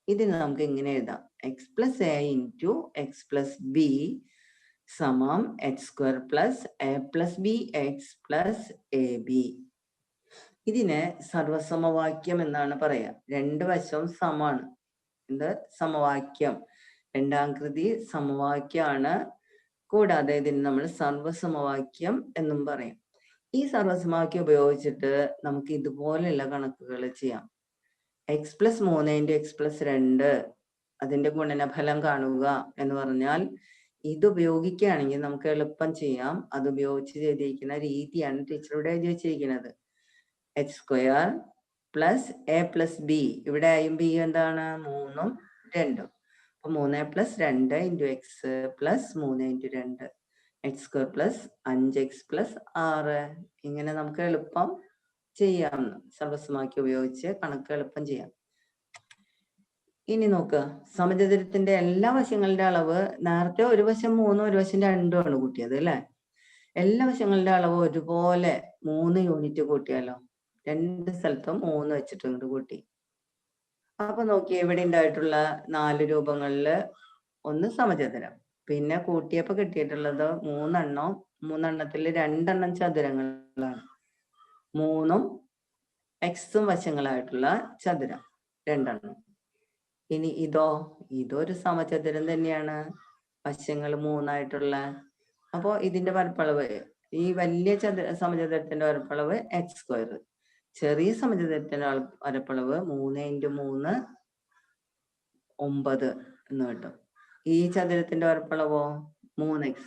ഇതിന് നമുക്ക് ഇങ്ങനെ എഴുതാം: x+a ഇൻറ്റു x+b സമം h² + a+b x+ab. ഇതിനെ സർവസമവാക്യം എന്നാണ് പറയാ. രണ്ട് വശവും സമാണ്. ഇത് സമവാക്യം, രണ്ടാകൃതി സമവാക്യമാണ്. കൂടാതെ ഇതിന് നമ്മൾ സർവസമവാക്യം എന്നും പറയും. ഈ സർവസമവാക്യം ഉപയോഗിച്ചിട്ട് നമുക്ക് ഇതുപോലെയുള്ള കണക്കുകൾ ചെയ്യാം. x+3 ഇൻറ്റു x+2 അതിന്റെ ഗുണനഫലം കാണുക എന്ന് പറഞ്ഞാൽ ഇത് ഉപയോഗിക്കുകയാണെങ്കിൽ നമുക്ക് എളുപ്പം ചെയ്യാം. അത് ഉപയോഗിച്ച് ചെയ്തിരിക്കുന്ന രീതിയാണ് ടീച്ചറോട് എഴുതി വെച്ചിരിക്കുന്നത്. h² + a+b, ഇവിടെ aയും bയും എന്താണ്? 3ഉം 2ഉം. അപ്പൊ 3+2 into x +3 into 2 x² + 5x+6. ഇങ്ങനെ നമുക്ക് എളുപ്പം ചെയ്യാം. സർവസമവാക്യം ഉപയോഗിച്ച് കണക്ക് എളുപ്പം ചെയ്യാം. ഇനി നോക്കുക, സമചതുരത്തിന്റെ എല്ലാ വശങ്ങളുടെ അളവ് നേരത്തെ ഒരു വശം 3 ഒരു വശം 2 ആണ് കൂട്ടിയത് അല്ലെ? എല്ലാ വശങ്ങളുടെ അളവ് ഒരുപോലെ 3 യൂണിറ്റ് കൂട്ടിയാലോ? രണ്ട് സ്ഥലത്തും 3 വെച്ചിട്ട് ഇങ്ങോട്ട് കൂട്ടി. അപ്പൊ നോക്കിയേ, ഇവിടെ ഉണ്ടായിട്ടുള്ള 4 രൂപങ്ങളില് ഒന്ന് സമചതുരം, പിന്നെ കൂട്ടിയപ്പോ കിട്ടിയിട്ടുള്ളത് 3 2 ചതുരങ്ങളാണ്. 3ഉം x വശങ്ങളായിട്ടുള്ള ചതുരം 2. ഇനി ഇതൊരു സമചതുരം തന്നെയാണ്, വശങ്ങൾ 3 അപ്പോ ഇതിന്റെ പരപ്പളവ്, ഈ വലിയ സമചതുരത്തിന്റെ പരപ്പളവ് x², ചെറിയ സമചതുരത്തിന്റെ പരപ്പളവ് 3 ഇൻറ്റു 3 9 എന്ന് കിട്ടും. ഈ ചതുരത്തിന്റെ പരപ്പളവോ 3x,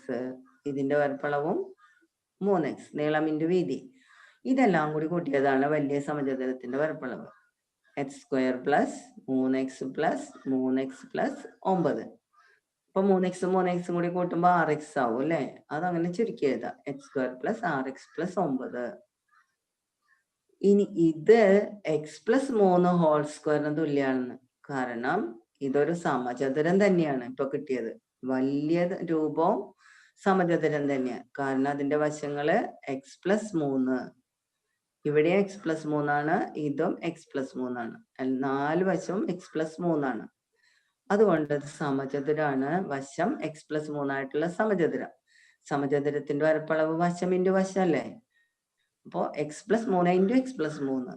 ഇതിന്റെ പരപ്പളവും 3x, നീളം ഇൻറ്റു വീതി. ഇതെല്ലാം കൂടി കൂട്ടിയതാണ് വലിയ സമചതുരത്തിന്റെ പരപ്പളവ്. x² + 3x + 3x + 9. അപ്പൊ 3x കൂടി കൂട്ടുമ്പോ 6x ആവും അല്ലെ? അതങ്ങനെ ചുരുക്കി എഴുതാം, x² + 6x + 9. ഇനി ഇത് x+3 ഹോൾ സ്ക്വയറിന് തുല്യാണെന്ന്, കാരണം ഇതൊരു സമചതുരം തന്നെയാണ് ഇപ്പൊ കിട്ടിയത്. വലിയ രൂപവും സമചതുരം തന്നെയാണ്, കാരണം അതിന്റെ വശങ്ങള് x+3, ഇവിടെ x+3 ആണ്, ഇതും x+3 ആണ്. 4 വശവും x+3 ആണ്. അതുകൊണ്ട് സമചതുരാണ്. വശം x+3 ആയിട്ടുള്ള സമചതുരം. സമചതുരത്തിന്റെ പരപ്പളവ് വശം ഇൻറ്റു വശം അല്ലേ? അപ്പോ x+3 ഇൻറ്റു x+3,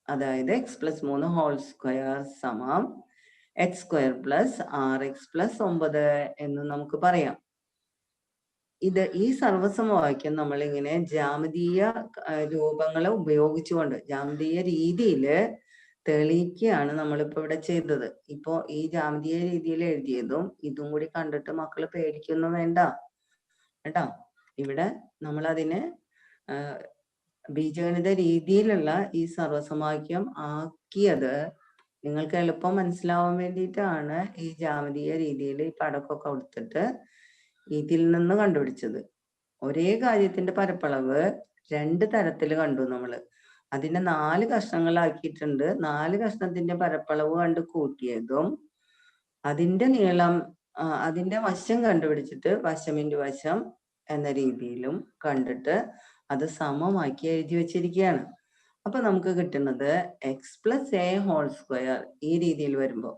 അതായത് x+3 ഹോൾ സ്ക്വയർ സമം x² + 6x + 9 എന്ന് നമുക്ക് പറയാം. ഈ സർവസമവാക്യം നമ്മൾ ഇങ്ങനെ ജാമിതീയ രൂപങ്ങളെ ഉപയോഗിച്ചുകൊണ്ട്, ജാമിതീയ രീതിയിൽ തെളിയിക്കുകയാണ് നമ്മളിപ്പോ ഇവിടെ ചെയ്തത്. ഇപ്പോ ഈ ജാമിതീയ രീതിയിൽ എഴുതിയതും ഇതും കൂടി കണ്ടിട്ട് മക്കള് പേടിക്കൊന്നും വേണ്ട കേട്ടോ. ഇവിടെ നമ്മൾ അതിനെ ബീജഗണിത രീതിയിലുള്ള ഈ സർവസമവാക്യം ആക്കിയത് നിങ്ങൾക്ക് എളുപ്പം മനസ്സിലാവാൻ വേണ്ടിയിട്ടാണ്. ഈ ജാമിതീയ രീതിയിൽ ഈ പടമൊക്കെ കൊടുത്തിട്ട് ഇതിൽ നിന്ന് കണ്ടുപിടിച്ചത്. ഒരേ കാര്യത്തിന്റെ പരപ്പളവ് 2 തരത്തിൽ കണ്ടു നമ്മള്. അതിനെ 4 കഷ്ണങ്ങളാക്കിയിട്ടുണ്ട്. 4 കഷ്ണത്തിന്റെ പരപ്പളവ് കണ്ട് കൂട്ടിയതും അതിന്റെ നീളം, അതിന്റെ വശം കണ്ടുപിടിച്ചിട്ട് വശം ഇൻറ്റു വശം എന്ന രീതിയിലും കണ്ടിട്ട് അത് സമമാക്കി എഴുതി വെച്ചിരിക്കുകയാണ്. അപ്പൊ നമുക്ക് കിട്ടുന്നത് x plus a whole square ഈ രീതിയിൽ വരുമ്പോൾ,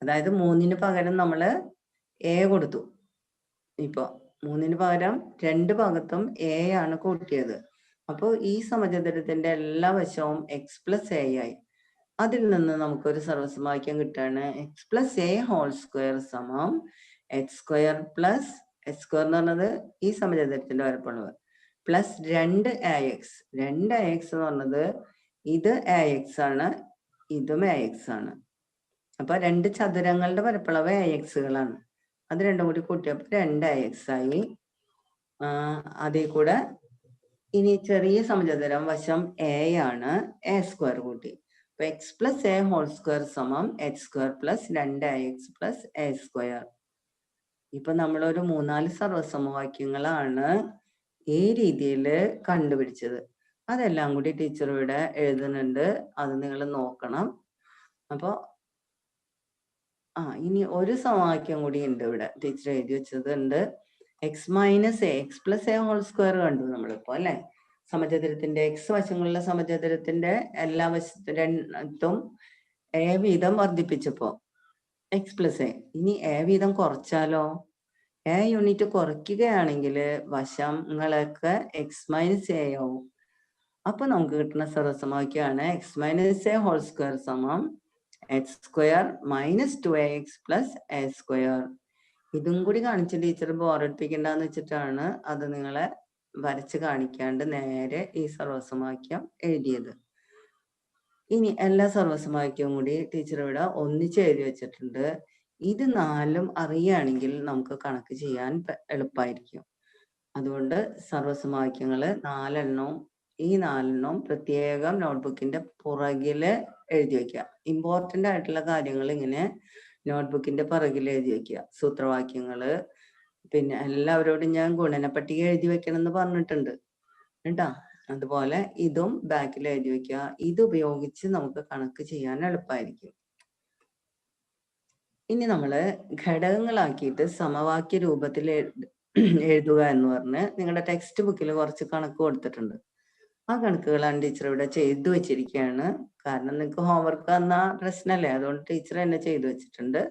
അതായത് 3ന് പകരം നമ്മൾ എ കൊടുത്തു. ഇപ്പൊ 3ന് പകരം 2 ഭാഗത്തും എ ആണ് കൂട്ടിയത്. അപ്പോൾ ഈ സമചതുരത്തിന്റെ എല്ലാ വശവും എക്സ് പ്ലസ് എ ആയി. അതിൽ നിന്ന് നമുക്കൊരു സർവസമവാക്യം കിട്ടുകയാണ് x plus a whole square സമം x square plus x square എന്ന് പറഞ്ഞത് ഈ സമചതുരത്തിന്റെ വരപ്പളവ് പ്ലസ് 2ax. 2ax എന്ന് പറഞ്ഞത് ഇത് ax ആണ്, ഇതും ax ആണ്. അപ്പൊ 2 ചതുരങ്ങളുടെ പരപ്പളവ് axകളാണ്. അത് രണ്ടും കൂടി കൂട്ടിയപ്പോൾ 2ax ആയി. അതിൽ കൂടെ ഇനി ചെറിയ സമചതുരം വശം a ആണ്, a സ്ക്വയർ കൂട്ടി. അപ്പൊ x plus a whole square സമം x square plus 2ax plus a square. ഇപ്പൊ നമ്മളൊരു 3-4 സർവസമവാക്യങ്ങളാണ് ഈ രീതിയിൽ കണ്ടുപിടിച്ചത്. അതെല്ലാം കൂടി ടീച്ചർ ഇവിടെ എഴുതുന്നുണ്ട്, അത് നിങ്ങൾ നോക്കണം. അപ്പൊ ഇനി ഒരു സമവാക്യം കൂടി ഉണ്ട് ഇവിടെ ടീച്ചർ എഴുതി വെച്ചതുണ്ട്. X minus a x plus a whole square കണ്ടു നമ്മളിപ്പോ അല്ലെ. സമചതുരത്തിന്റെ എക്സ് വശങ്ങളുള്ള സമചതുരത്തിന്റെ എല്ലാ വശത്തും എ വീതം വർദ്ധിപ്പിച്ചപ്പോ എക്സ് പ്ലസ് എ. ഇനി എ വീതം കുറച്ചാലോ, എ യൂണിറ്റ് കുറയ്ക്കുകയാണെങ്കിൽ വശങ്ങളൊക്കെ എക്സ് മൈനസ് എ ആവും. അപ്പൊ നമുക്ക് കിട്ടുന്ന സർവസമവാക്യമാണ് x minus a whole square സമം x square minus 2ax plus a square. ഇതും കൂടി കാണിച്ച് ടീച്ചർ ബോറടിപ്പിക്കണ്ടെന്ന് വെച്ചിട്ടാണ് അത് നിങ്ങളെ വരച്ച് കാണിക്കാണ്ട് നേരെ ഈ സർവസമവാക്യം എഴുതിയത്. ഇനി എല്ലാ സർവസമവാക്യവും കൂടി ടീച്ചർ ഇവിടെ ഒന്നിച്ച് എഴുതി വെച്ചിട്ടുണ്ട്. ഇത് 4ഉം അറിയുകയാണെങ്കിൽ നമുക്ക് കണക്ക് ചെയ്യാൻ എളുപ്പമായിരിക്കും. അതുകൊണ്ട് സർവസമവാക്യങ്ങള് 4 ഈ 4 പ്രത്യേകം നോട്ട്ബുക്കിന്റെ പുറകില് എഴുതി വെക്കുക. ഇമ്പോർട്ടന്റ് ആയിട്ടുള്ള കാര്യങ്ങൾ ഇങ്ങനെ നോട്ട്ബുക്കിന്റെ പുറകിൽ എഴുതി വെക്കുക. സൂത്രവാക്യങ്ങള്, പിന്നെ എല്ലാവരോടും ഞാൻ ഗുണന പട്ടിക എഴുതി വെക്കണം എന്ന് പറഞ്ഞിട്ടുണ്ട് കേട്ടാ. അതുപോലെ ഇതും ബാക്കിൽ എഴുതി വെക്കുക. ഇത് ഉപയോഗിച്ച് നമുക്ക് കണക്ക് ചെയ്യാൻ എളുപ്പമായിരിക്കും. ഇനി നമ്മള് ഘടകങ്ങളാക്കിയിട്ട് സമവാക്യ രൂപത്തിൽ എഴുതുക എന്ന് പറഞ്ഞ് നിങ്ങളുടെ ടെക്സ്റ്റ് ബുക്കിൽ കുറച്ച് കണക്ക് കൊടുത്തിട്ടുണ്ട്. ആ കണക്കുകളാണ് ടീച്ചർ ഇവിടെ ചെയ്തു വെച്ചിരിക്കുകയാണ്. കാരണം നിങ്ങൾക്ക് ഹോംവർക്ക് തന്ന പ്രശ്നമല്ലേ, അതുകൊണ്ട് ടീച്ചർ തന്നെ ചെയ്തു വെച്ചിട്ടുണ്ട്.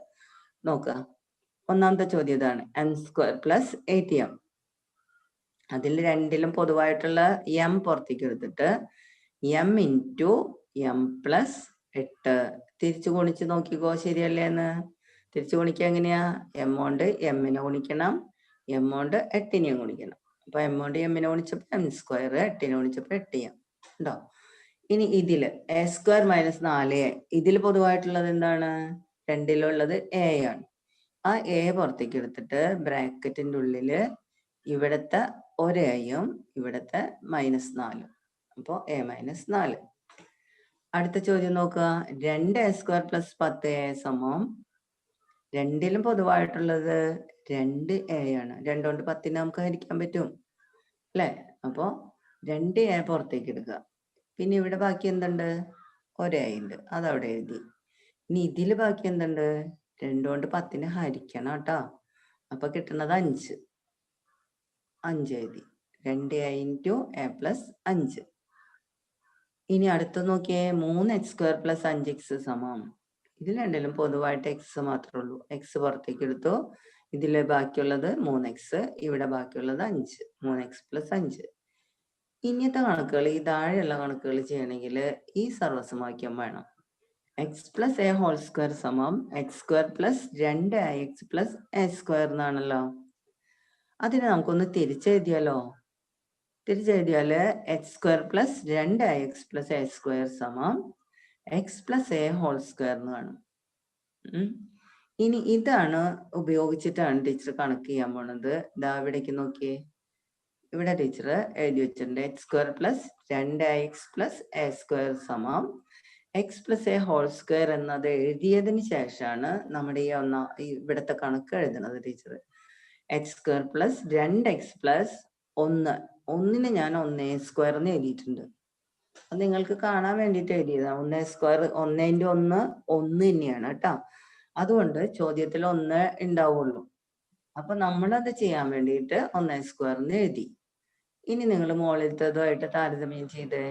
നോക്കുക, ഒന്നാമത്തെ ചോദ്യം ഇതാണ്. n square plus 8m. അതിൽ രണ്ടിലും പൊതുവായിട്ടുള്ള m പുറത്തേക്ക് എടുത്തിട്ട് m ഇൻറ്റു m പ്ലസ് 8 തിരിച്ചു ഗുണിച്ച് നോക്കിക്കോ ശരിയല്ലേ എന്ന്. തിരിച്ചു ഗുണിക്കുക എങ്ങനെയാ? m കൊണ്ട് m നെ ഗുണിക്കണം, m കൊണ്ട് 8നെയും ഗുണിക്കണം. അപ്പൊ m കൊണ്ട് m നെ ഗുണിച്ചപ്പോ m സ്ക്വയർ, 8നെ ഗുണിച്ചപ്പോ 8m ഉണ്ടോ. ഇനി ഇതില് a സ്ക്വയർ മൈനസ് 4a, ഇതിൽ പൊതുവായിട്ടുള്ളത് എന്താണ്? രണ്ടിലുള്ളത് a ആണ്. ആ a പുറത്തേക്ക് എടുത്തിട്ട് ബ്രാക്കറ്റിന്റെ ഉള്ളില് ഇവിടത്തെ ഒരേയും ഇവിടത്തെ -4, അപ്പോ a മൈനസ് 4. അടുത്ത ചോദ്യം നോക്കുക. 2a സ്ക്വയർ പ്ലസ് 10a സമം, രണ്ടിലും പൊതുവായിട്ടുള്ളത് 2a ആണ്. 2 കൊണ്ട് 10നെ നമുക്ക് ഹരിക്കാൻ പറ്റും അല്ലെ. അപ്പോ 2a പുറത്തേക്ക് എടുക്കുക. പിന്നെ ഇവിടെ ബാക്കി എന്തുണ്ട്? ഒരേ ഉണ്ട്, അതവിടെ എഴുതി. ഇനി ഇതില് ബാക്കി എന്തുണ്ട്? 2 കൊണ്ട് 10നെ ഹരിക്കണം കേട്ടോ. അപ്പൊ കിട്ടുന്നത് 5. 5 എഴുതി. 2a into a plus 5. ഇനി അടുത്ത് നോക്കിയേ. 3x സ്ക്വയർ പ്ലസ് 5x സമം, ഇതിൽ രണ്ടിലും പൊതുവായിട്ട് x മാത്രമേ ഉള്ളൂ. x പുറത്തേക്ക് എടുത്തു. ഇതില് ബാക്കിയുള്ളത് 3x, ഇവിടെ ബാക്കിയുള്ളത് 5. 3x plus 5. ഇനിയത്തെ കണക്കുകൾ, ഈ താഴെയുള്ള കണക്കുകൾ ചെയ്യണമെങ്കിൽ ഈ സർവസമവാക്യം വേണം. X plus a whole square സമം x square plus 2ax plus a square എന്നാണല്ലോ. അതിനെ നമുക്കൊന്ന് തിരിച്ചെഴുതിയാലോ. തിരിച്ചെഴുതിയാല് x square plus 2ax plus a square സമം x plus a whole square എന്ന് കാണും. ഇനി ഇതാണ് ഉപയോഗിച്ചിട്ടാണ് ടീച്ചർ കണക്ക് ചെയ്യാൻ പോണത്. ഇതാ ഇവിടേക്ക് നോക്കിയേ. ഇവിടെ ടീച്ചർ എഴുതി വെച്ചിട്ടുണ്ട് x square plus 2ax plus a square സമം x plus a whole square എന്നത് എഴുതിയതിന് ശേഷമാണ് നമ്മുടെ ഈ ഇവിടുത്തെ കണക്ക് എഴുതുന്നത് teacher. X square plus 2x plus 1, 1നെ ഞാൻ 1a സ്ക്വയർ എന്ന് എഴുതിയിട്ടുണ്ട്. അത് നിങ്ങൾക്ക് കാണാൻ വേണ്ടിയിട്ട് എഴുതിയതാണ്. 1a സ്ക്വയർ 1 × 1 1 തന്നെയാണ് കേട്ടോ. അതുകൊണ്ട് ചോദ്യത്തിൽ 1 ഉണ്ടാവുള്ളൂ. അപ്പൊ നമ്മളത് ചെയ്യാൻ വേണ്ടിയിട്ട് 1² എഴുതി. ഇനി നിങ്ങൾ മുകളിലത്തതുമായിട്ട് താരതമ്യം ചെയ്തേ.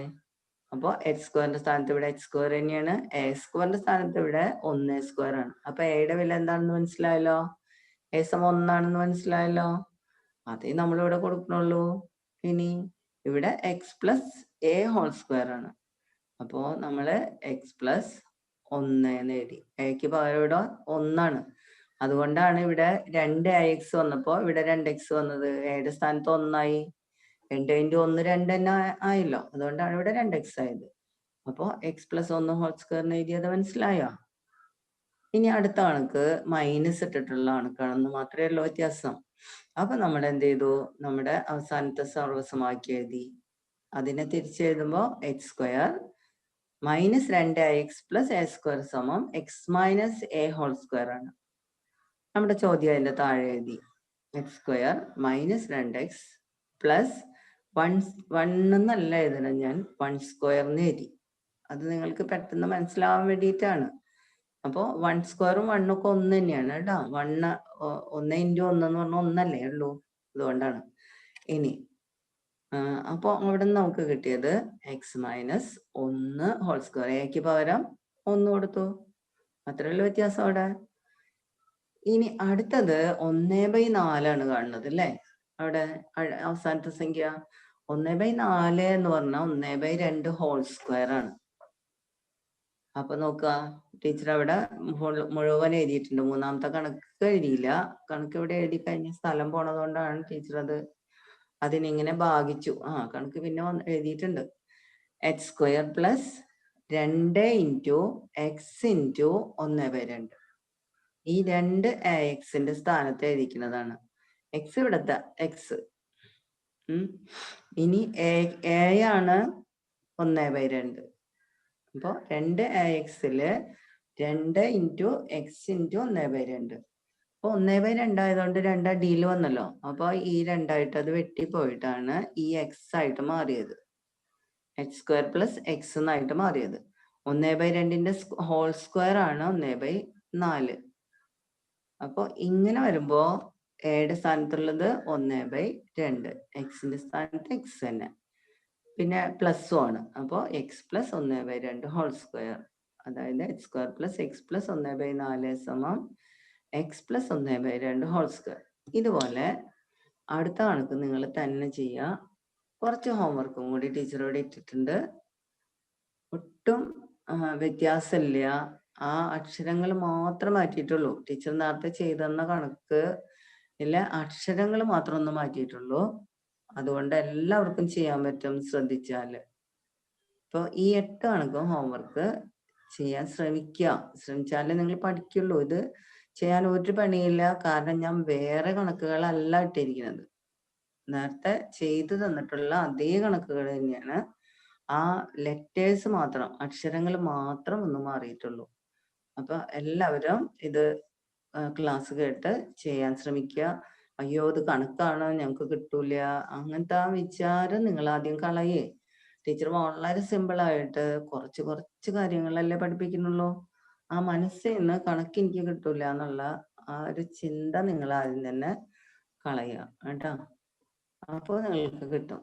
അപ്പൊ x² സ്ഥാനത്ത് ഇവിടെ x² തന്നെയാണ്, a² സ്ഥാനത്ത് ഇവിടെ 1² ആണ്. അപ്പൊ എയുടെ വില എന്താണെന്ന് മനസ്സിലായല്ലോ, a = 1 ആണെന്ന് മനസ്സിലായല്ലോ. അതേ നമ്മളിവിടെ കൊടുക്കണുള്ളൂ. ഇനി ഇവിടെ x+a² ആണ്. അപ്പോ നമ്മള് x+1 എന്ന് എഴുതി. എക്ക് പകരം ഇവിടെ 1 ആണ്. അതുകൊണ്ടാണ് ഇവിടെ 2ax വന്നപ്പോ ഇവിടെ 2x വന്നത്. എയുടെ സ്ഥാനത്ത് 1 ആയി. 2 × 1 2 തന്നെ ആയല്ലോ. അതുകൊണ്ടാണ് ഇവിടെ 2x ആയത്. അപ്പോ x+1² എഴുതിയത് മനസ്സിലായോ? ഇനി അടുത്ത കണക്ക് മൈനസ് ഇട്ടിട്ടുള്ള കണക്കാണെന്ന് മാത്രമേ ഉള്ളൂ വ്യത്യാസം. അപ്പൊ നമ്മൾ എന്ത് ചെയ്തു, നമ്മുടെ അവസാനത്തെ സർവ്വസമവാക്യം എഴുതി. അതിനെ തിരിച്ചെഴുതുമ്പോ x² - 2ax + a² = x - a² ആണ്. നമ്മുടെ ചോദ്യം അതിന്റെ താഴെ എഴുതി. x² - 2x + 1 എന്നല്ല എഴുതണം, ഞാൻ 1² എന്ന് എഴുതി. അത് നിങ്ങൾക്ക് പെട്ടെന്ന് മനസ്സിലാവാൻ വേണ്ടിയിട്ടാണ്. അപ്പോ 1² 1 ഒക്കെ ഒന്ന് തന്നെയാണ് കേട്ടോ. 1 × 1 എന്ന് പറഞ്ഞാൽ 1 അല്ലേ ഉള്ളൂ. അതുകൊണ്ടാണ്. ഇനി അപ്പൊ അവിടെ നിന്ന് നമുക്ക് കിട്ടിയത് x - 1² എക്ക് പകരം 1 കൊടുത്തു. അത്രയുള്ള വ്യത്യാസം അവിടെ. ഇനി അടുത്തത് 1/4 ആണ് കാണുന്നത് അല്ലേ. അവിടെ അവസാനത്തെ സംഖ്യ 1/4 എന്ന് പറഞ്ഞാൽ 1/2² ആണ്. അപ്പൊ നോക്കുക, ടീച്ചർ അവിടെ മുഴുവൻ എഴുതിയിട്ടുണ്ട്. മൂന്നാമത്തെ കണക്ക് എഴുതിയില്ല. കണക്ക് ഇവിടെ എഴുതി കഴിഞ്ഞ സ്ഥലം പോണതുകൊണ്ടാണ് ടീച്ചർ അതിനിങ്ങനെ ഭാഗിച്ചു. കണക്ക് പിന്നെ എഴുതിയിട്ടുണ്ട്. x² + 2 × x × 1/2. ഈ 2ax സ്ഥാനത്ത് എഴുതിക്കുന്നതാണ്. x ഇവിടത്തെ x. ഇനി a ആണ് 1/2. അപ്പൊ 2ax 2 × x × 1/2. അപ്പൊ 1/2 ആയതുകൊണ്ട് 2 അടിയിൽ വന്നല്ലോ. അപ്പൊ ഈ 2 ആയിട്ട് അത് വെട്ടിപ്പോയിട്ടാണ് ഈ x ആയിട്ട് മാറിയത്. x² + x എന്നായിട്ട് മാറിയത്. 1/2 ആണ് 1/4. അപ്പൊ ഇങ്ങനെ വരുമ്പോ എയുടെ സ്ഥാനത്തുള്ളത് 1/2, എക്സിന്റെ സ്ഥാനത്ത് x തന്നെ, പിന്നെ പ്ലസും ആണ്. അപ്പോ x + 1/2². അതായത് x² + x + 1/4 = x + 1/2². ഇതുപോലെ അടുത്ത കണക്ക് നിങ്ങൾ തന്നെ ചെയ്യുക. കുറച്ച് ഹോംവർക്കും കൂടി ടീച്ചറോട് ഇട്ടിട്ടുണ്ട്. ഒട്ടും വ്യത്യാസമില്ല. ആ അക്ഷരങ്ങൾ മാത്രം മാറ്റിയിട്ടുള്ളൂ. ടീച്ചർ നേരത്തെ ചെയ്തെന്ന കണക്ക് അക്ഷരങ്ങൾ മാത്രം ഒന്ന് മാറ്റിയിട്ടുള്ളൂ. അതുകൊണ്ട് എല്ലാവർക്കും ചെയ്യാൻ പറ്റും ശ്രദ്ധിച്ചാല്. ഇപ്പൊ ഈ 8 കണക്കും ഹോംവർക്ക് ചെയ്യാൻ ശ്രമിച്ചാലേ നിങ്ങൾ പഠിക്കുള്ളൂ. ഇത് ചെയ്യാൻ ഒരു പണിയില്ല. കാരണം ഞാൻ വേറെ കണക്കുകളല്ല ഇട്ടിരിക്കുന്നത്. നേരത്തെ ചെയ്തു തന്നിട്ടുള്ള അതേ കണക്കുകൾ തന്നെയാണ്. ആ ലെറ്റേഴ്സ് മാത്രം, അക്ഷരങ്ങൾ മാത്രം ഒന്ന് മാറിയിട്ടുള്ളൂ. അപ്പൊ എല്ലാവരും ഇത് ക്ലാസ് കേട്ട് ചെയ്യാൻ ശ്രമിക്കുക. അയ്യോ ഇത് കണക്കാണ്, ഞങ്ങൾക്ക് കിട്ടൂല, അങ്ങനത്തെ ആ വിചാരം നിങ്ങൾ ആദ്യം കളയേ. ടീച്ചർ വളരെ സിമ്പിളായിട്ട് കുറച്ച് കാര്യങ്ങളല്ലേ പഠിപ്പിക്കുന്നുള്ളൂ. ആ മനസ്സിൽ നിന്ന് കണക്ക് എനിക്ക് കിട്ടൂല എന്നുള്ള ആ ഒരു ചിന്ത നിങ്ങൾ ആദ്യം തന്നെ കളയുക കേട്ടോ. അപ്പോൾ നിങ്ങൾക്ക് കിട്ടും.